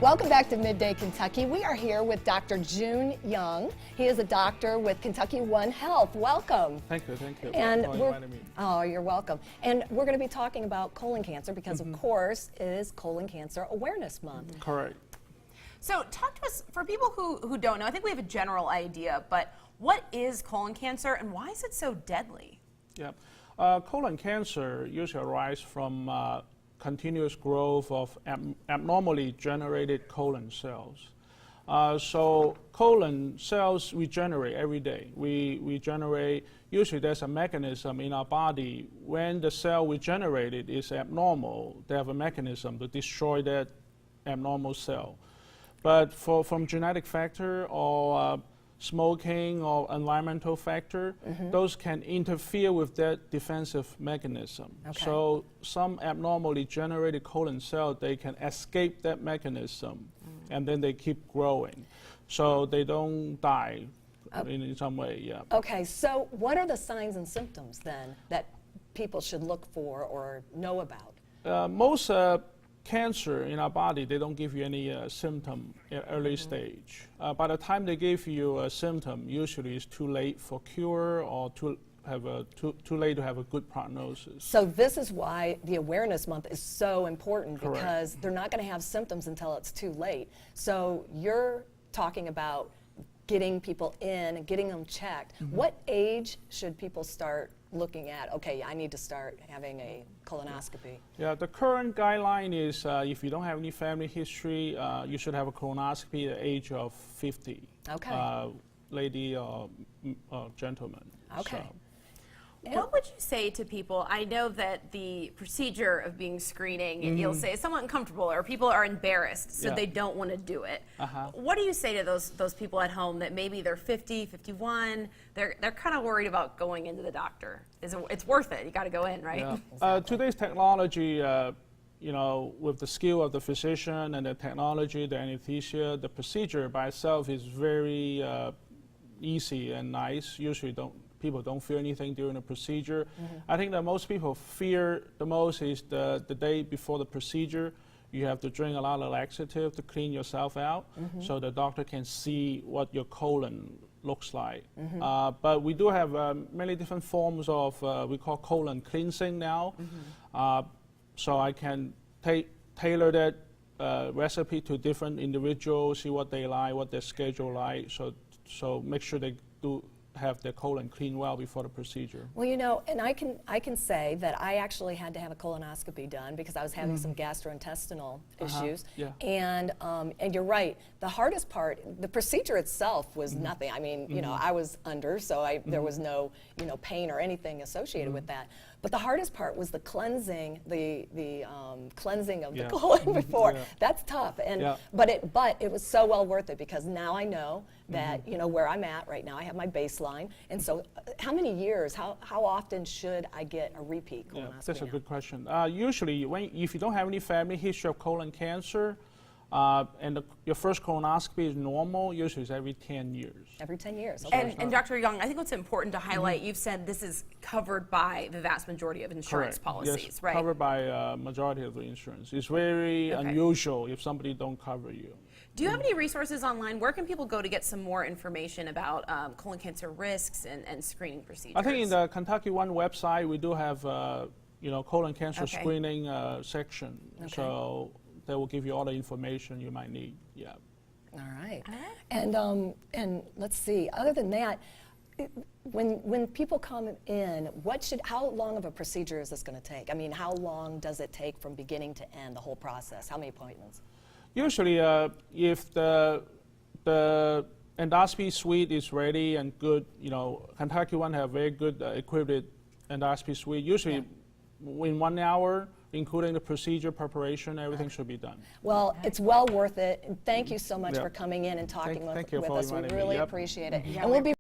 Welcome back to Midday Kentucky. We are here with Dr. June Young. He is a doctor with KentuckyOne Health. Welcome. Thank you, thank you. And for inviting me. Oh, you're welcome. And we're going to be talking about colon cancer because, of course, it is Colon Cancer Awareness Month. Correct. So talk to us, for people who don't know, I think we have a general idea, but what is colon cancer and why is it so deadly? Yeah. Colon cancer usually arises from continuous growth of abnormally generated colon cells. So colon cells regenerate every day. We generate, usually there's a mechanism in our body. When the cell we generated is abnormal, they have a mechanism to destroy that abnormal cell. But from genetic factor or smoking or environmental factor, those can interfere with that defensive mechanism. Okay. So some abnormally generated colon cells, they can escape that mechanism and then they keep growing. So they don't die in some way, yeah. Okay, so what are the signs and symptoms then that people should look for or know about? Most cancer in our body, they don't give you any symptom at early stage. By the time they give you a symptom, usually it's too late for cure or too late to have a good prognosis. So this is why the Awareness Month is so important, Correct. because they're not going to have symptoms until it's too late. So you're talking about getting people in and getting them checked. What age should people start looking at, okay, I need to start having a colonoscopy? Yeah, the current guideline is if you don't have any family history, you should have a colonoscopy at the age of 50. Okay. Lady or gentleman. Okay. So. What would you say to people? I know that the procedure of being screening, you'll say, is somewhat uncomfortable, or people are embarrassed, so they don't want to do it. What do you say to those people at home that maybe they're 50, 51, they're kind of worried about going into the doctor? It's worth it. You got to go in, right? Yeah. Exactly. Today's technology, you know, with the skill of the physician and the technology, the anesthesia, the procedure by itself is very easy and nice. Usually people don't feel anything during the procedure. I think that most people fear the most is the day before the procedure. You have to drink a lot of laxative to clean yourself out, so the doctor can see what your colon looks like. But we do have many different forms of we call colon cleansing now. So I can tailor that recipe to different individuals, see what they like, what their schedule like. So make sure they do have their colon clean well before the procedure. Well, you know, and I can say that I actually had to have a colonoscopy done because I was having some gastrointestinal issues. Yeah. And you're right. The hardest part, the procedure itself was nothing. I mean, you know, I was under, so there was no, you know, pain or anything associated with that. But the hardest part was the cleansing, the cleansing of the colon before. That's tough. And but it was so well worth it because now I know that you know where I'm at right now. I have my baseline, and so how many years? How often should I get a repeat colonoscopy? Yeah, that's a good question. Usually, if you don't have any family history of colon cancer, and your first colonoscopy is normal, usually it's every 10 years. Every 10 years. Okay. And Dr. Young, I think what's important to highlight, you've said this is covered by the vast majority of insurance policies, yes, right? Covered by majority of the insurance. It's very unusual if somebody don't cover you. Do you have any resources online? Where can people go to get some more information about colon cancer risks and screening procedures? I think in the KentuckyOne website, we do have you know, colon cancer screening section. So they will give you all the information you might need. Yeah. All right. And let's see. Other than that, when people come in, how long of a procedure is this going to take? I mean, how long does it take from beginning to end, the whole process? How many appointments? Usually, if the endoscopy suite is ready and good, you know, KentuckyOne have very good equipped endoscopy suite. Usually, in 1 hour, including the procedure preparation, everything should be done. Well, it's well worth it. And thank you so much for coming in and talking with us. We really appreciate it. And we'll be